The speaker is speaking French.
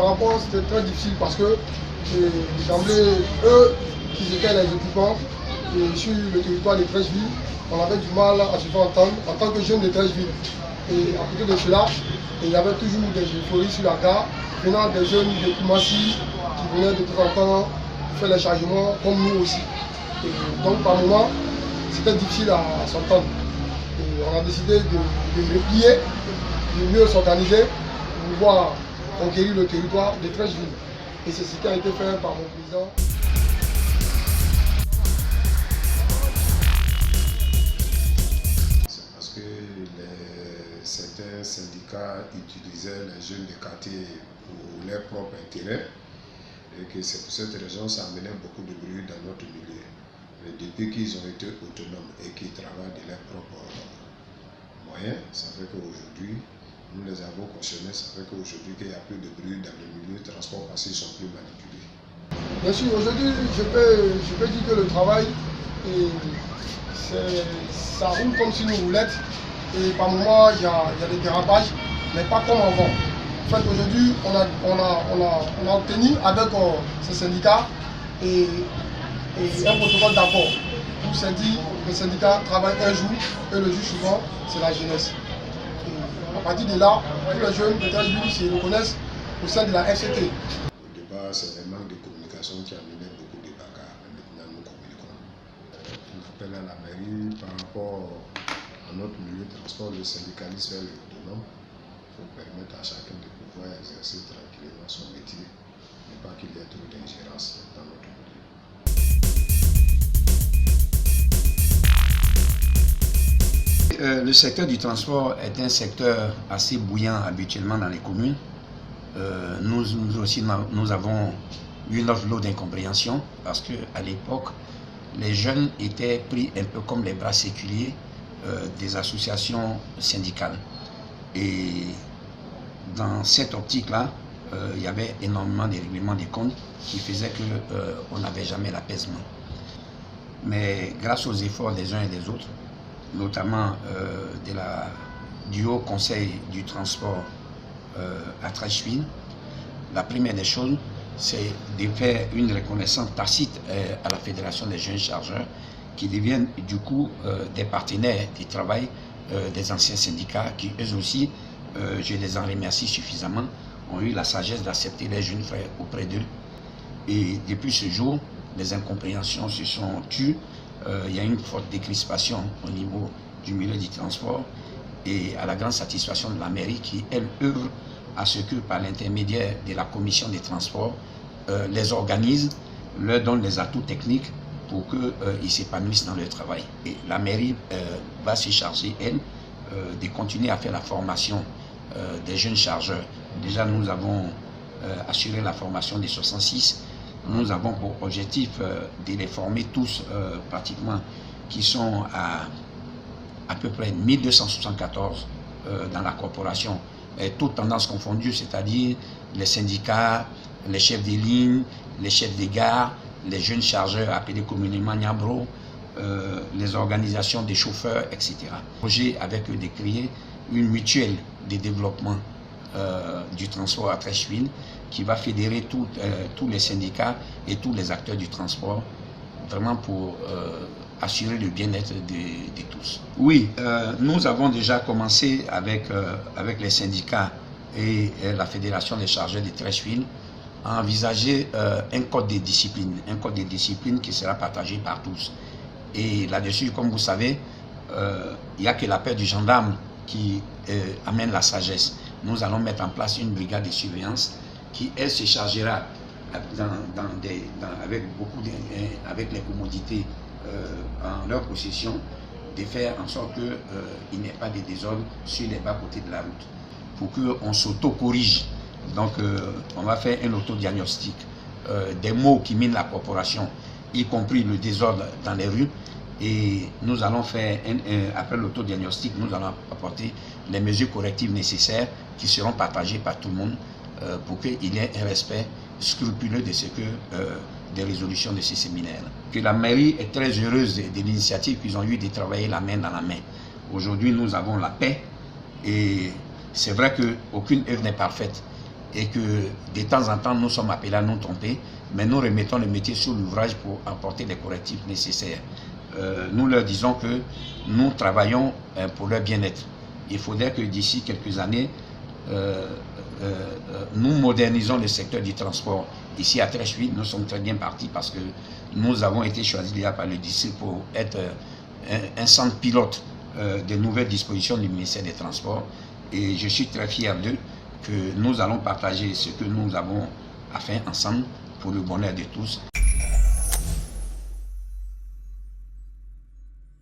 rapport c'était très difficile parce que d'emblée, eux qui étaient les occupants et sur le territoire de Treichville, on avait du mal à se faire entendre en tant que jeunes de Treichville. Et à côté de cela, il y avait toujours des euphories sur la gare, venant des jeunes de Koumassi qui venaient de temps en temps faire les chargements comme nous aussi. Et donc par moment, c'était difficile à s'entendre. Et on a décidé de replier, de mieux s'organiser pour pouvoir conquérir le territoire de Treichville. Et c'est ce qui a été fait par mon président. C'est parce que certains syndicats utilisaient les jeunes des quartiers pour leurs propres intérêts et que c'est pour cette raison ça amenait beaucoup de bruit dans notre milieu. Mais depuis qu'ils ont été autonomes et qu'ils travaillent de leurs propres moyens, ça fait qu'aujourd'hui, nous les avons cautionnés, ça fait qu'aujourd'hui il n'y a plus de bruit dans le milieu de transport parce qu'ils sont plus manipulés. Bien sûr, aujourd'hui, je peux dire que le travail, ça roule comme sur une roulette. Et par moments, il y a des dérapages, mais pas comme avant. En fait, aujourd'hui, on a obtenu avec ces syndicats et un protocole d'accord. Où c'est dit, le syndicat travaille un jour et le jour suivant, c'est la jeunesse. Et à partir de là, tous les jeunes de Treichville se reconnaissent au sein de la FCT. Au départ, c'est le manque de communication qui a mené beaucoup de bagarres, mais maintenant nous communiquons. On appelle à la mairie par rapport à notre milieu de transport, le syndicalisme est autonome. Il faut permettre à chacun de pouvoir exercer tranquillement son métier, mais pas qu'il y ait trop d'ingérence dans notre milieu. Le secteur du transport est un secteur assez bouillant habituellement dans les communes. Nous aussi, nous avons eu notre lot d'incompréhension parce qu'à l'époque, les jeunes étaient pris un peu comme les bras séculiers des associations syndicales. Et dans cette optique-là, il y avait énormément de règlements des comptes qui faisaient qu'on n'avait jamais l'apaisement. Mais grâce aux efforts des uns et des autres, notamment du Haut Conseil du transport à Treichville, la première des choses, c'est de faire une reconnaissance tacite à la Fédération des jeunes chargeurs qui deviennent du coup des partenaires du travail des anciens syndicats qui eux aussi, je les en remercie suffisamment, ont eu la sagesse d'accepter les jeunes frères auprès d'eux. Et depuis ce jour, les incompréhensions se sont tues. Il y a une forte décrispation au niveau du milieu du transport et à la grande satisfaction de la mairie qui, elle, œuvre à ce que par l'intermédiaire de la commission des transports, les organise, leur donne les atouts techniques pour qu'ils s'épanouissent dans leur travail. Et la mairie va se charger, elle, de continuer à faire la formation des jeunes chargeurs. Déjà, nous avons assuré la formation des 66. Nous avons pour objectif de les former tous pratiquement, qui sont à peu près 1274 dans la corporation, et toutes tendances confondues, c'est-à-dire les syndicats, les chefs des lignes, les chefs des gares, les jeunes chargeurs appelés communément Niabro, les organisations des chauffeurs, etc. Le projet avec eux de créer une mutuelle de développement du transport à Treichville qui va fédérer tous les syndicats et tous les acteurs du transport vraiment pour assurer le bien-être de tous. Oui, nous avons déjà commencé avec les syndicats et la Fédération des chargeurs de Treichville à envisager un code de discipline qui sera partagé par tous. Et là-dessus, comme vous savez, il n'y a que la paix du gendarme qui amène la sagesse. Nous allons mettre en place une brigade de surveillance qui, elle, se chargera avec les commodités en leur possession de faire en sorte qu'il n'y ait pas de désordre sur les bas-côtés de la route pour qu'on s'auto-corrige. Donc, on va faire un autodiagnostic des maux qui minent la corporation, y compris le désordre dans les rues. Et nous allons faire, après l'autodiagnostic, nous allons apporter les mesures correctives nécessaires qui seront partagées par tout le monde pour qu'il y ait un respect scrupuleux de ce que des résolutions de ces séminaires. Que la mairie est très heureuse de l'initiative qu'ils ont eue de travailler la main dans la main. Aujourd'hui, nous avons la paix et c'est vrai qu'aucune œuvre n'est parfaite. et que de temps en temps nous sommes appelés à nous tromper, mais nous remettons le métier sur l'ouvrage pour apporter les correctifs nécessaires. Nous leur disons que nous travaillons pour leur bien-être. Il faudrait que d'ici quelques années, nous modernisons le secteur du transport. Ici à Treichville, nous sommes très bien partis parce que nous avons été choisis déjà par le district pour être un centre pilote des nouvelles dispositions du ministère des Transports. Et je suis très fier d'eux, que nous allons partager ce que nous avons à faire ensemble pour le bonheur de tous.